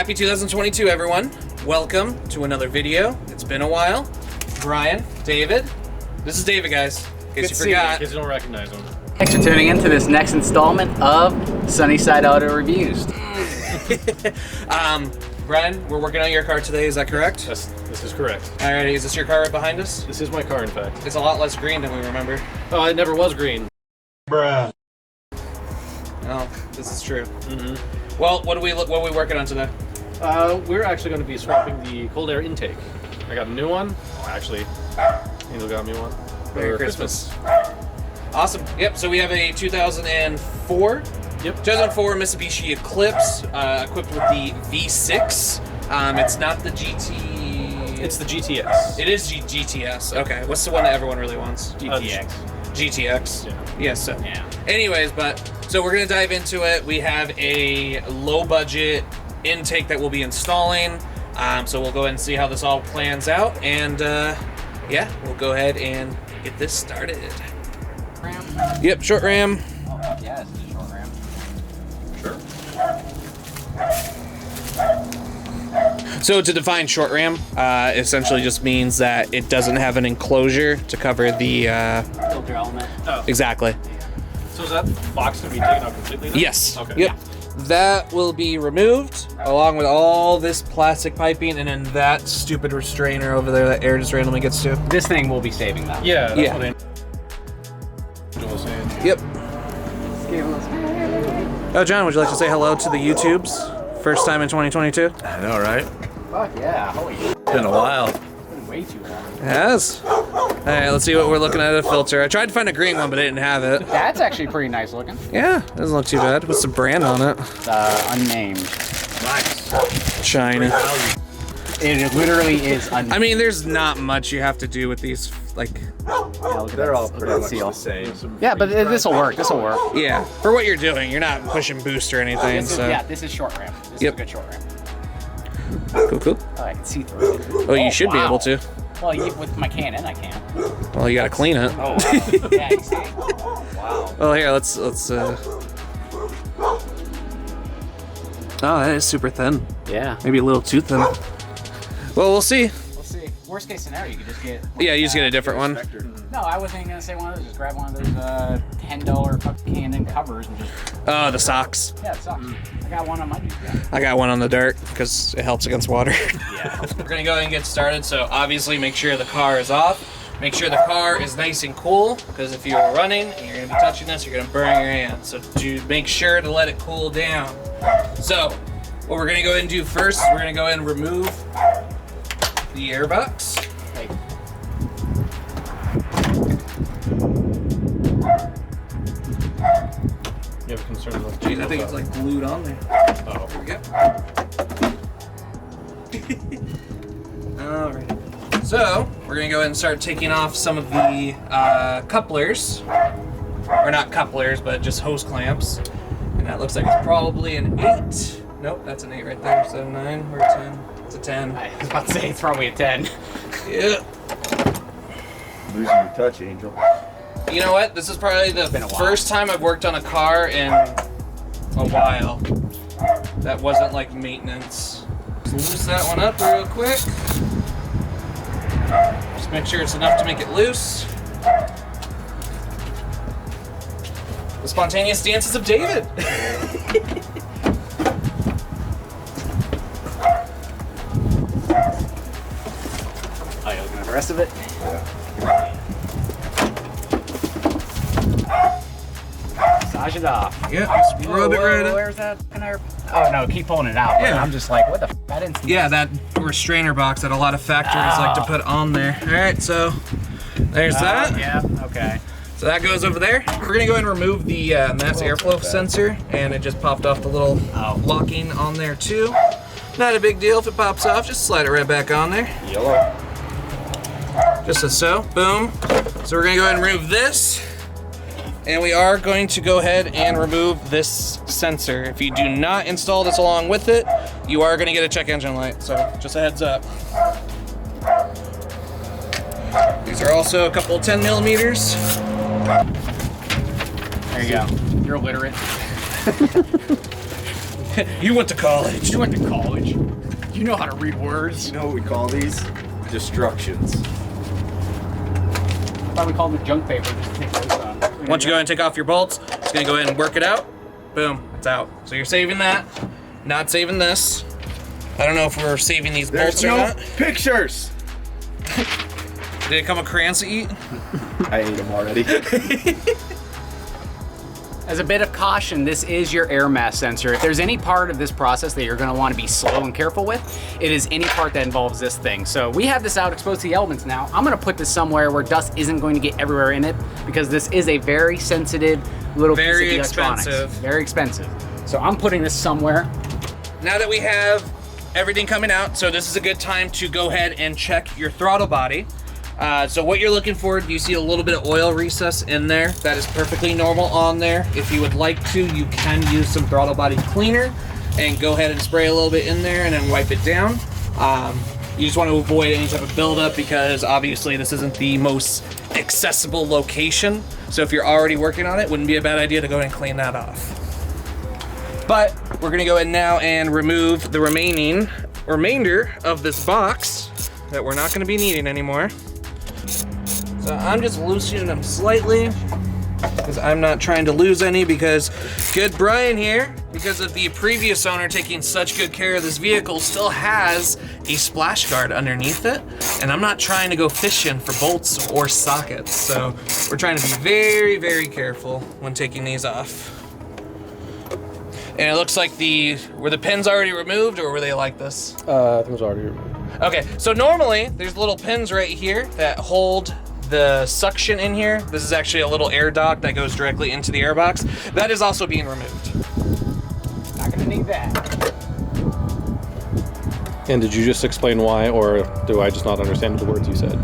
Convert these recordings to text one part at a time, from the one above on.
Happy 2022, everyone. Welcome to another video. It's been a while. Brian, David. This is David, guys. In case you forgot. In case you don't recognize him. Thanks for tuning in to this next installment of Sunnyside Auto Reviews. Brian, we're working on your car today, is that correct? This is correct. Alrighty, is this your car right behind us? This is my car, in fact. It's a lot less green than we remember. Oh, it never was green. Bruh. Oh, this is true. Mm-hmm. Well, what are we working on today? We're actually going to be swapping the cold air intake. I got a new one. Oh, actually, Angel got me one. Merry Christmas. Awesome. Yep, so we have a 2004 Mitsubishi Eclipse equipped with the V6. It's not the GT... It's the GTS. It is GTS. Okay, what's the one that everyone really wants? GTX. GTX. Yeah. Yes. So. Yeah. Anyways, so we're gonna dive into it. We have a low budget intake that we'll be installing. So we'll go ahead and see how this all plans out, and yeah, we'll go ahead and get this started. Ram? Yep, short ram. Oh, yeah, it's a short ram. Sure. So to define short ram, essentially just means that it doesn't have an enclosure to cover the Filter element. Oh. exactly. So is that box going to be taken out completely then? Yes. Okay. Yep. That will be removed along with all this plastic piping, and then that stupid restrainer over there that air just randomly gets to. This thing will be saving them. Yeah, that's Yeah. what Angel was saying. Yep. Oh, John, would you like to say hello to the YouTubes? First time in 2022? I know, right? Fuck yeah, holy shit. It's been a while. It's been way too long. It has. All right, let's see what we're looking at. A filter. I tried to find a green one, but I didn't have it. That's actually pretty nice looking. Yeah, doesn't look too bad. What's the brand on it? Unnamed. Nice. China. It literally is unnamed. I mean, there's not much you have to do with these, like, They're all pretty much the same. Yeah, but this will work. This will work. yeah, for what you're doing. You're not pushing boost or anything, This is, so. yeah, this is short ram. This Yep. is a good short ram. Cool, cool. Oh, I can see through it. Oh, you should be wow. able to. Well, with my Canon, I can. Well, you gotta clean it. Oh, wow. Yeah, you see? Wow. Well, here, let's. Oh, that is super thin. Yeah. Maybe a little too thin. Well, we'll see. We'll see. Worst case scenario, you could just get. Yeah, you just get a different one. No, I wasn't gonna say one of those. Just grab one of those $10 fucking Canon covers and just. Oh, the socks. Yeah, it sucks. I got one on my dude. I got one on the dirt because it helps against water. Yeah. We're gonna go ahead and get started. So obviously, make sure the car is off. Make sure the car is nice and cool, because if you're running and you're gonna be touching this, you're gonna burn your hands. So make sure to let it cool down. So what we're gonna go ahead and do first is we're gonna go ahead and remove the airbox. Hey. You have a concern with Jeez, I think it's like glued on there. Oh. There we go. Alright. So, we're going to go ahead and start taking off some of the couplers. Or not couplers, but just hose clamps. And that looks like it's probably an 8. Nope, that's an 8 right there. Is that a 9 or a 10? It's a 10. I was about to say it's probably a 10. Yeah. Losing your touch, Angel. You know what? This is probably the been a while. first time I've worked on a car in a while that wasn't like maintenance. So loose that one up real quick. Just make sure it's enough to make it loose. The spontaneous dances of David. Oh, you're looking at the rest of it? Massage it off. Yeah, just rub it right up. Where's that? Oh no, keep pulling it out. Yeah. I'm just like, what the f? I didn't see Yeah, that restrainer box that a lot of factories like to put on there. All right, so there's that. Yeah, okay. So that goes over there. We're gonna go ahead and remove the mass airflow sensor, and it just popped off the little locking on there too. Not a big deal if it pops off, just slide it right back on there. Yellow. Just as so, boom. So we're gonna go ahead and remove this, and we are going to go ahead and remove this sensor. If you do not install this along with it, you are gonna get a check engine light, so just a heads up. These are also a couple 10 millimeters. There you go. You're illiterate. You went to college. You went to college. You know how to read words. You know what we call these? Destructions. Probably call them junk paper. Just take those off. Once you go ahead and take off your bolts, it's gonna go ahead and work it out. Boom, it's out. So you're saving that, not saving this. I don't know if we're saving these bolts or not. Pictures. Did it come with crayons to eat? I ate them already. As a bit of caution, this is your air mass sensor. If there's any part of this process that you're gonna wanna be slow and careful with, it is any part that involves this thing. So we have this out exposed to the elements now. I'm gonna put this somewhere where dust isn't going to get everywhere in it because this is a very sensitive little piece of electronics. Very expensive. Very expensive. So I'm putting this somewhere. Now that we have everything coming out, so this is a good time to go ahead and check your throttle body. So what you're looking for, you see a little bit of oil recess in there. That is perfectly normal on there. If you would like to, you can use some throttle body cleaner and go ahead and spray a little bit in there and then wipe it down. You just want to avoid any type of buildup because obviously this isn't the most accessible location. So if you're already working on it, wouldn't be a bad idea to go ahead and clean that off. But we're gonna go ahead now and remove the remainder of this box that we're not gonna be needing anymore. So I'm just loosening them slightly because I'm not trying to lose any because good Brian here, because of the previous owner taking such good care of this vehicle, still has a splash guard underneath it. And I'm not trying to go fishing for bolts or sockets. So we're trying to be very, very careful when taking these off. And it looks like were the pins already removed or were they like this? I think it was already removed. Okay, so normally there's little pins right here that hold the suction in here. This is actually a little air dock that goes directly into the airbox. That is also being removed. Not gonna need that. And did you just explain why, or do I just not understand the words you said?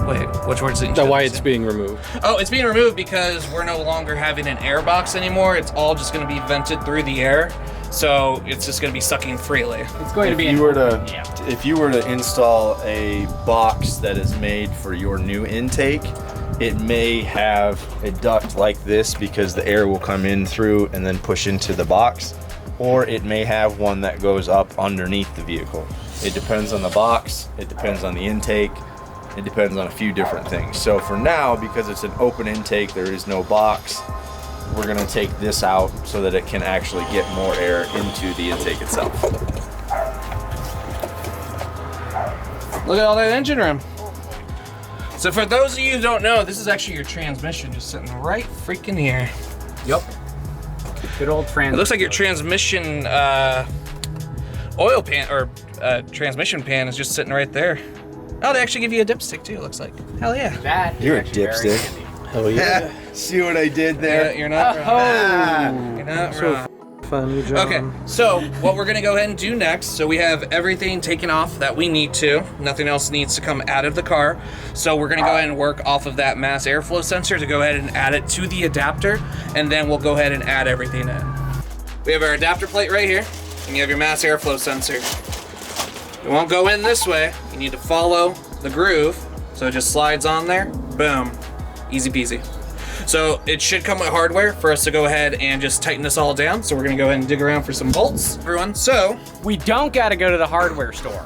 Wait, which words did you Why say? it's being removed. Oh, it's being removed because we're no longer having an air box anymore. It's all just gonna be vented through the air. So it's just gonna be sucking freely. It's going to be If you were to install a box that is made for your new intake, it may have a duct like this because the air will come in through and then push into the box, or it may have one that goes up underneath the vehicle. It depends on the box, it depends on the intake, it depends on a few different things. So for now, because it's an open intake, there is no box, we're gonna take this out so that it can actually get more air into the intake itself. Look at all that engine room. So for those of you who don't know, this is actually your transmission just sitting right freaking here. Yep. Good old It looks like your transmission oil pan or transmission pan is just sitting right there. Oh, they actually give you a dipstick too, it looks like. Hell yeah. That You're a actually very dipstick. handy. Hell yeah. See what I did there? You're not wrong. You're not wrong. Fun, John. Okay, so what we're gonna go ahead and do next, so we have everything taken off that we need to. Nothing else needs to come out of the car. So we're gonna go ahead and work off of that mass airflow sensor to go ahead and add it to the adapter, and then we'll go ahead and add everything in. We have our adapter plate right here, and you have your mass airflow sensor. It won't go in this way. You need to follow the groove, so it just slides on there. Boom, easy peasy. So it should come with hardware for us to go ahead and just tighten this all down. So we're gonna go ahead and dig around for some bolts, everyone. So We don't gotta go to the hardware store.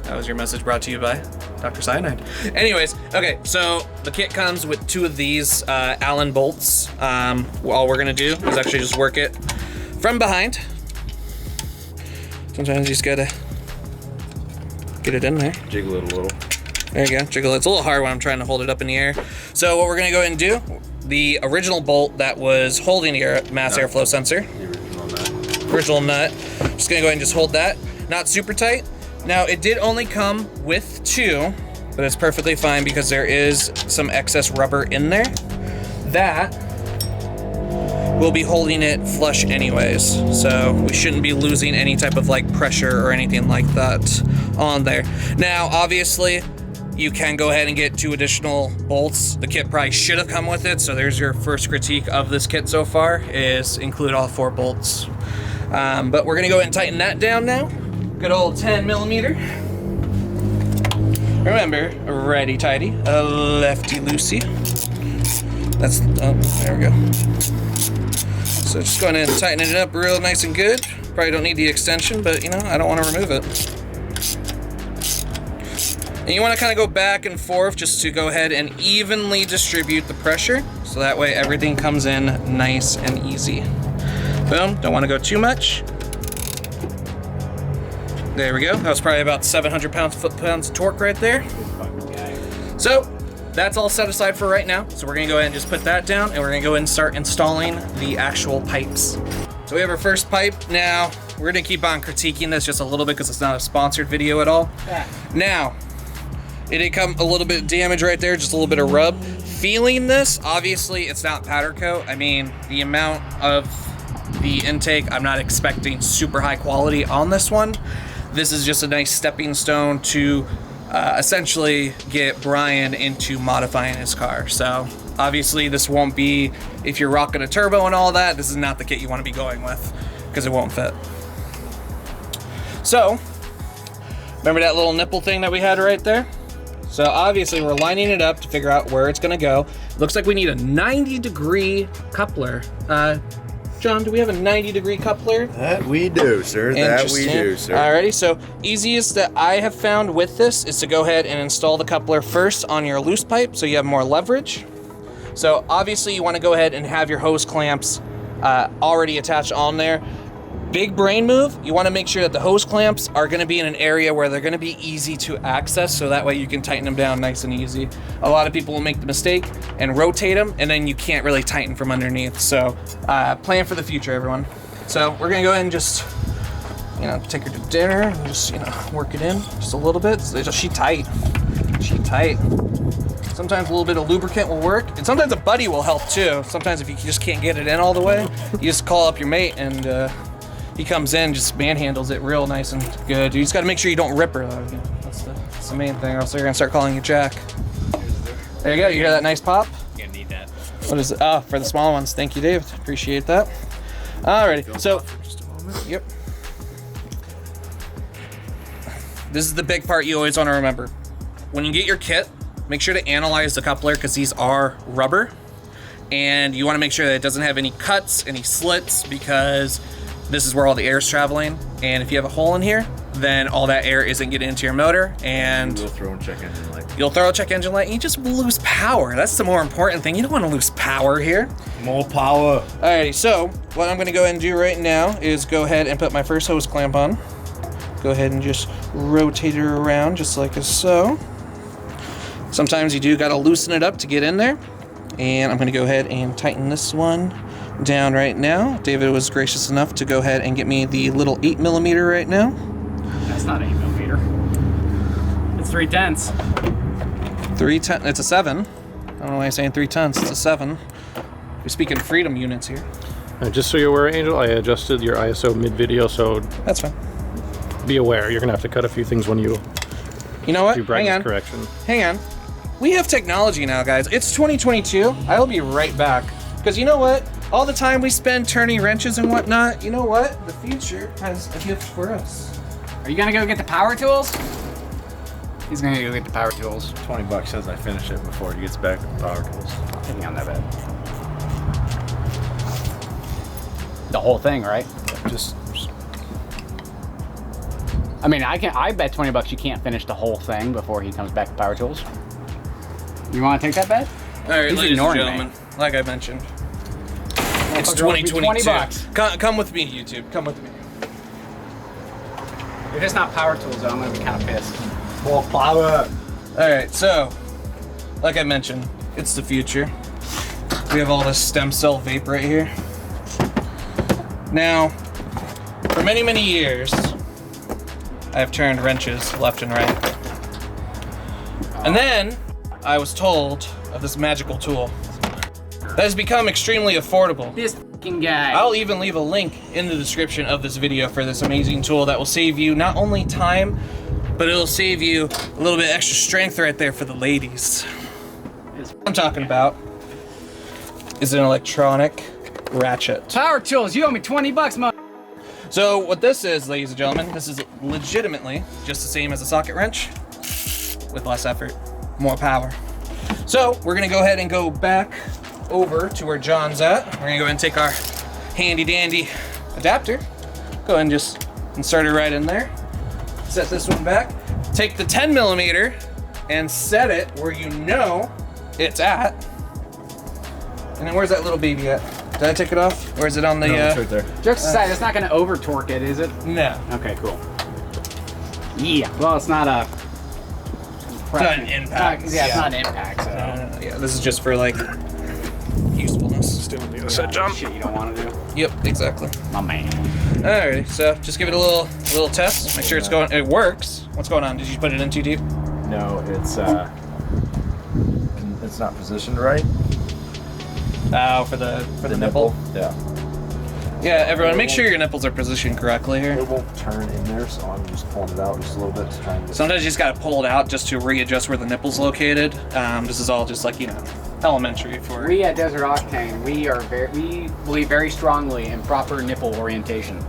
that was your message brought to you by Dr. Cyanide. Anyways, okay, so the kit comes with 2 of these Allen bolts. All we're gonna do is actually just work it from behind. Sometimes you just gotta get it in there. Jiggle it a little. There you go, jiggle it. It's a little hard when I'm trying to hold it up in the air. So what we're gonna go ahead and do, the original bolt that was holding the mass airflow sensor, original nut, just gonna go ahead and just hold that. Not super tight. Now it did only come with 2, but it's perfectly fine because there is some excess rubber in there. That will be holding it flush anyways. So we shouldn't be losing any type of like pressure or anything like that on there. Now, obviously, you can go ahead and get 2 additional bolts. The kit probably should have come with it, so there's your first critique of this kit so far, is include all 4 bolts. But we're gonna go ahead and tighten that down now. Good old 10mm. Remember, righty tighty, lefty loosey. That's, oh, there we go. So just going in and tightening it up real nice and good. Probably don't need the extension, but you know, I don't want to remove it. And you want to kind of go back and forth just to go ahead and evenly distribute the pressure. So that way everything comes in nice and easy. Boom, don't want to go too much. There we go. That was probably about 700 foot-pounds of torque right there. So that's all set aside for right now. So we're gonna go ahead and just put that down, and we're gonna go ahead and start installing the actual pipes. So we have our first pipe. Now, we're gonna keep on critiquing this just a little bit because it's not a sponsored video at all. Yeah. Now, it did come a little bit of damage right there, just a little bit of rub. Feeling this, obviously it's not powder coat. I mean, the amount of the intake, I'm not expecting super high quality on this one. This is just a nice stepping stone to essentially get Brian into modifying his car. So obviously this won't be, if you're rocking a turbo and all that, this is not the kit you want to be going with because it won't fit. So remember that little nipple thing that we had right there? So obviously we're lining it up to figure out where it's gonna go. Looks like we need a 90-degree coupler. John, do we have a 90-degree coupler? That we do, sir. That we do, sir. Alrighty, so easiest that I have found with this is to go ahead and install the coupler first on your loose pipe so you have more leverage. So obviously you want to go ahead and have your hose clamps already attached on there. Big brain move, you want to make sure that the hose clamps are going to be in an area where they're going to be easy to access, so that way you can tighten them down nice and easy. A lot of people will make the mistake and rotate them, and then you can't really tighten from underneath. So plan for the future, everyone. So we're going to go ahead and just, you know, take her to dinner and just, you know, work it in just a little bit. So she tight. Sometimes a little bit of lubricant will work, and sometimes a buddy will help too. Sometimes if you just can't get it in all the way, you just call up your mate and he comes in, just manhandles it real nice and good. You just got to make sure you don't rip her though. That's the main thing, or else they're gonna start calling you Jack. There you go. You hear that nice pop? You're gonna need that. What is it? Oh, for the small ones. Thank you, Dave. Appreciate that. Alrighty. So, yep. This is the big part you always want to remember. When you get your kit, make sure to analyze the coupler because these are rubber, and you want to make sure that it doesn't have any cuts, any slits, because this is where all the air is traveling, and if you have a hole in here, then all that air isn't getting into your motor, and you'll throw a check engine light. You'll throw a check engine light, and you just lose power. That's the more important thing. You don't want to lose power here. More power. Alrighty, so what I'm going to go ahead and do right now is go ahead and put my first hose clamp on. Go ahead and just rotate her around just like so. Sometimes you do got to loosen it up to get in there, and I'm going to go ahead and tighten this one down right now. David was gracious enough to go ahead and get me the little 8mm right now. That's not 8mm. It's 3/10. 3/10. It's a 7. I don't know why I'm saying 3/10. It's a 7. We're speaking freedom units here. Just so you're aware, Angel, I adjusted your ISO mid-video, so that's fine. Be aware, you're gonna have to cut a few things when you know what? do brightness correction. Hang on. We have technology now, guys. It's 2022. I'll be right back. Because you know what? All the time we spend turning wrenches and whatnot, you know what? The future has a gift for us. Are you gonna go get the power tools? He's gonna go get the power tools. $20 says I finish it before he gets back with the power tools. Taking on that bed. The whole thing, right? Just I mean, I bet $20 you can't finish the whole thing before he comes back to power tools. You want to take that bet? All right, He's ladies and ignoring gentlemen, me. like I mentioned, it's Motherfucker owes me 2022. $20. Come with me, YouTube. Come with me. If it's not power tools, though, I'm gonna be kind of pissed. more power. All right, so like I mentioned, it's the future. We have all this stem cell vape right here. Now, for many, many years, I have turned wrenches left and right. And then I was told of this magical tool that has become extremely affordable. This fucking guy. I'll even leave a link in the description of this video for this amazing tool that will save you not only time, but it'll save you a little bit extra strength right there for the ladies. What I'm talking about is an electronic ratchet. Power tools, you owe me $20, man. So what this is, ladies and gentlemen, this is legitimately just the same as a socket wrench with less effort, more power. So we're gonna go ahead and go back over to where John's at. We're gonna go ahead and take our handy dandy adapter. Go ahead and just insert it right in there. Set this one back. Take the 10 millimeter and set it where you know it's at. And then where's that little baby at? Did I take it off? Or is it on the... No, it's right there. Jokes aside, it's not going to over torque it, is it? No. Okay, cool. Yeah. Well, it's not a. It's not an impact. Yeah, it's not an impact. So. Yeah, this is just for like usefulness. Still do a Set jump. Shit you don't want to do. Yep, exactly. My man. Alrighty, so just give it a little test. Make sure it's going. It works. What's going on? Did you put it in too deep? No, it's not positioned right. Oh, for the nipple. Yeah. Yeah, everyone, make sure your nipples are positioned correctly here. It won't turn in there, so I'm just pulling it out just a little bit to try and get. Sometimes you just gotta pull it out just to readjust where the nipple's located. This is all just like, you know, elementary for. We at Desert Octane, we believe very strongly in proper nipple orientation.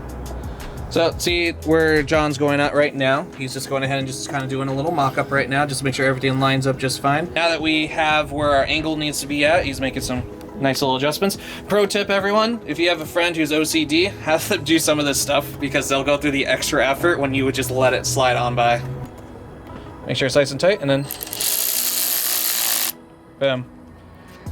So see where John's going at right now. He's just going ahead and just kind of doing a little mock-up right now, just to make sure everything lines up just fine. Now that we have where our angle needs to be at, he's making some nice little adjustments. Pro tip, everyone, if you have a friend who's OCD, have them do some of this stuff because they'll go through the extra effort when you would just let it slide on by. Make sure it's nice and tight, and then boom.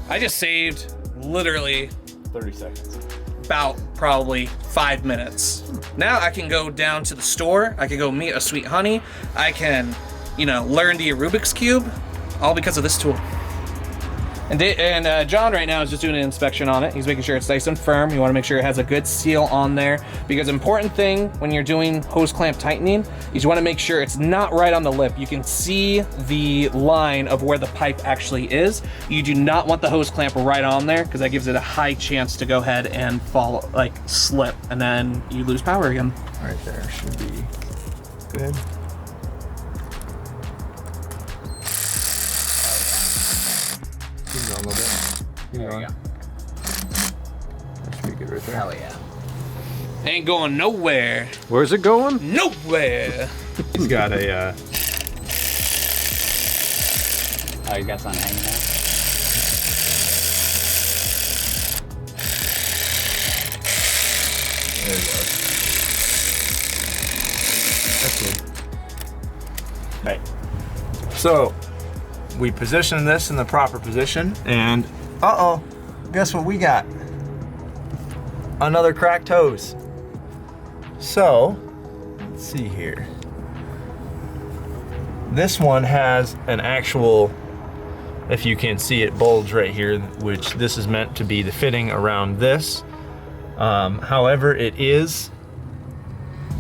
I just saved literally 30 seconds. about probably 5 minutes. Now I can go down to the store, I can go meet a sweet honey, I can, you know, learn the Rubik's Cube, all because of this tool. And John right now is just doing an inspection on it. He's making sure it's nice and firm. You want to make sure it has a good seal on there, because important thing when you're doing hose clamp tightening is you want to make sure it's not right on the lip. You can see the line of where the pipe actually is. You do not want the hose clamp right on there, because that gives it a high chance to go ahead and fall, like slip, and then you lose power again. Right there should be good. Keep going a little bit. Keep There going. you go. That should be good right there. Hell yeah. Ain't going nowhere. Where's it going? Nowhere. He's got a. Oh, you got something hanging out? There you go. That's good. Right. So, we position this in the proper position, and guess what we got? Another cracked hose. So, let's see here. This one has an actual, if you can see it, bulge right here, which this is meant to be the fitting around this. However, it is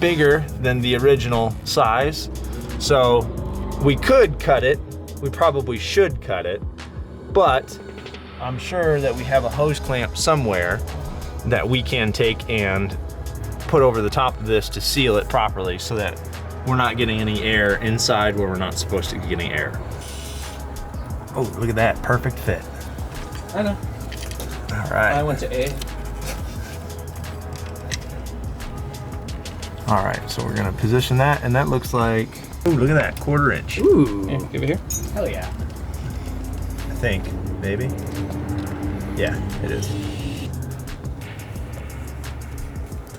bigger than the original size, so we could cut it. We probably should cut it, but I'm sure that we have a hose clamp somewhere that we can take and put over the top of this to seal it properly, so that we're not getting any air inside where we're not supposed to be getting air. Oh, look at that, perfect fit. I know. All right. I went to A. All right, so we're gonna position that, and that looks like, ooh, look at that, 1/4 inch. Ooh. Here, give it here. Hell yeah. I think, maybe. Yeah, it is.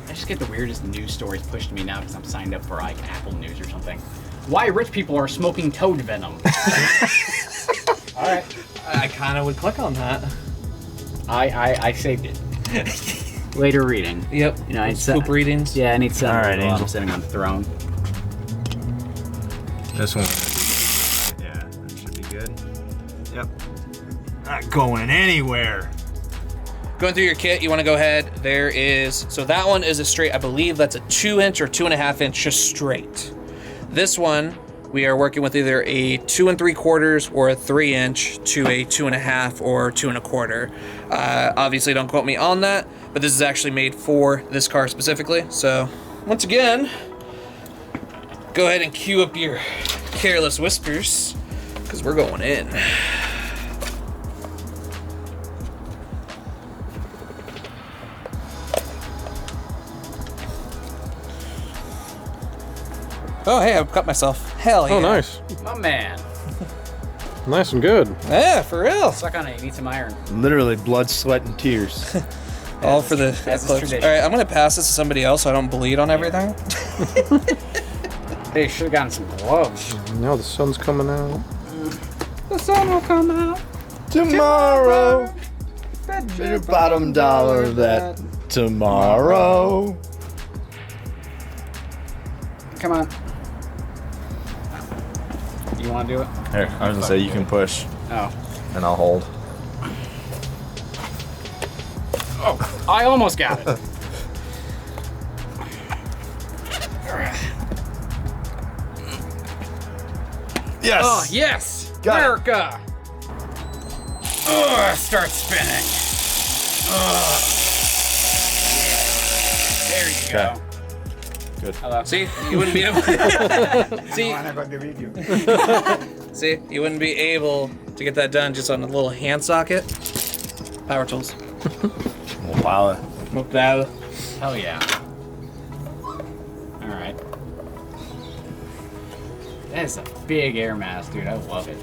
I just get the weirdest news stories pushed to me now because I'm signed up for like Apple News or something. Why rich people are smoking toad venom. All right. I kind of would click on that. I saved it. Later reading. Yep. You know, I Scoop readings. Yeah, I need some. All right, while Angel. I'm sitting on the throne. This one. Yeah, that should be good. Yep. Not going anywhere. Going through your kit, you want to go ahead. There is, so that one is a straight, I believe that's a 2-inch or 2.5 inch, just straight. This one, we are working with either a 2 3/4 or a 3-inch to a 2.5 or 2 1/4. Obviously, don't quote me on that, but this is actually made for this car specifically. So, once again, go ahead and cue up your careless whispers, because we're going in. Oh, hey, I cut myself. Hell yeah. Oh, nice. My man. Nice and good. Yeah, for real. Suck on it. You need some iron. Literally blood, sweat, and tears. All for the as is Eclipse. tradition. All right, I'm gonna pass this to somebody else so I don't bleed on everything. They should have gotten some gloves. Now the sun's coming out. The sun will come out. Tomorrow. Bet your bottom dollar that tomorrow. Come on. You want to do it? Here, I was gonna say you can push Oh. and I'll hold. Oh, I almost got it. Yes. Oh, yes! Got it. America! Oh, start spinning. Oh. There you go. Okay. Good. Hello. See, you wouldn't be able. See, you wouldn't be able to get that done just on a little hand socket. Power tools. Wow. Wow. Hell yeah. Alright. That is a big air mass, dude. I love it.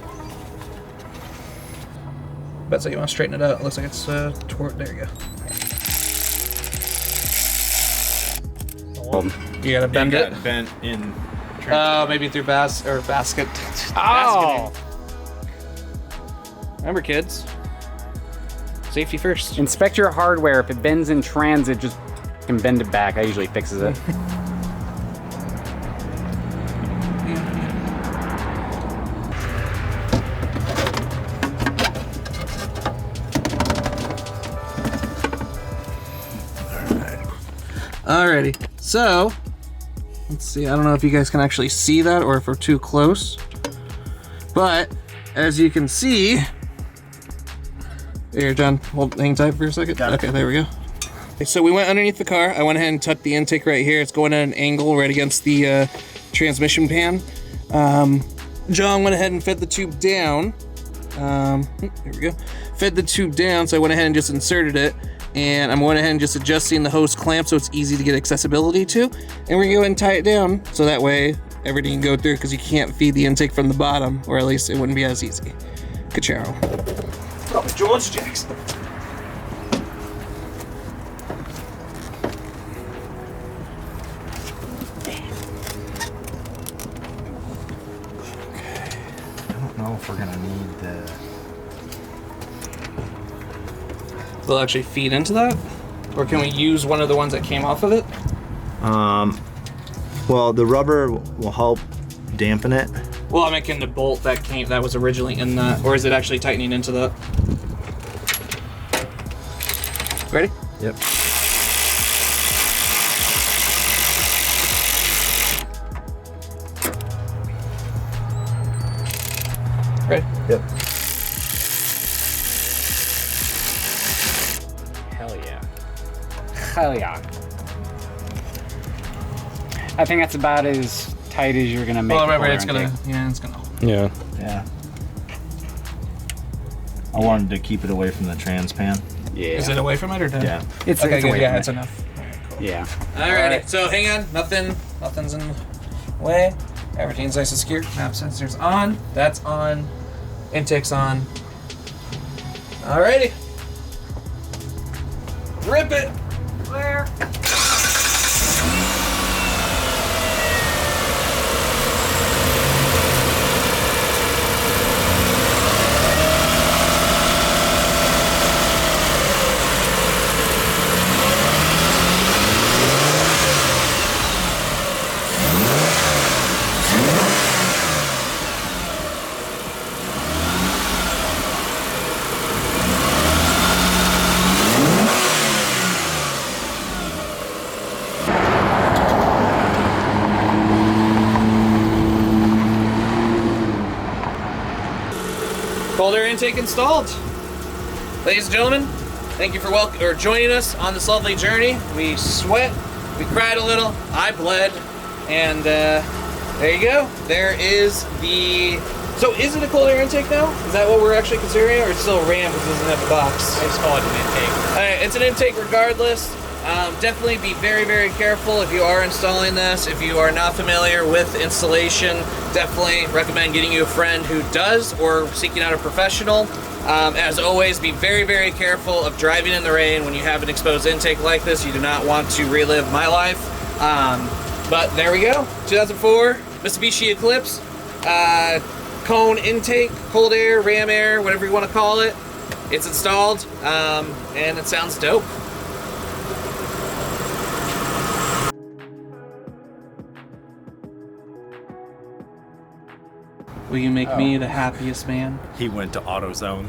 Bet so you want to straighten it out. It looks like it's toward. There you go. You gotta bend it. Bent in. Maybe through basket. Oh! Remember, kids. Safety first. Inspect your hardware. If it bends in transit, just can bend it back. I usually fixes it. Alrighty, so let's see. I don't know if you guys can actually see that or if we're too close, but as you can see, here, John, hang tight for a second. Okay, there we go. Okay, so we went underneath the car. I went ahead and tucked the intake right here. It's going at an angle right against the transmission pan. John went ahead and fed the tube down. There we go. Fed the tube down, so I went ahead and just inserted it. And I'm going ahead and just adjusting the hose clamp so it's easy to get accessibility to. And we're gonna go ahead and tie it down so that way everything can go through because you can't feed the intake from the bottom, or at least it wouldn't be as easy. Ka-chow. Probably George Jackson. I don't know if we're gonna need the. They'll actually feed into that? Or can we use one of the ones that came off of it? Well, the rubber will help dampen it. Well, I'm making the bolt that was originally in that, or is it actually tightening into that? Ready? Yep. Ready? Yep. Hell yeah. Hell yeah. I think that's about as tight as you're gonna make. Well, the remember, cooler it's intake. gonna, it's gonna. Yeah. Yeah. I wanted to keep it away from the trans pan. Yeah. Is it away from it or down? Yeah. It's, Okay, it's good. away Yeah, from it's it. enough. Yeah. Alrighty, so hang on. Nothing's in the way. Everything's nice and secure. Map sensor's on. That's on. Intake's on. Alrighty. Rip it. Where? Cold air intake installed. Ladies and gentlemen, thank you for joining us on this lovely journey. We sweat, we cried a little, I bled, and there you go. There is the. So is it a cold air intake now? Is that what we're actually considering, or it's still a RAM because it doesn't have a box? I just call it an intake. Alright, it's an intake regardless. definitely be very, very careful if you are installing this. If you are not familiar with installation, definitely recommend getting you a friend who does, or seeking out a professional. As always, be very, very careful of driving in the rain when you have an exposed intake like this. You do not want to relive my life. But there we go, 2004 Mitsubishi Eclipse. Cone intake, cold air, ram air, whatever you want to call it. It's installed, and it sounds dope. Will you make me the happiest man? He went to AutoZone.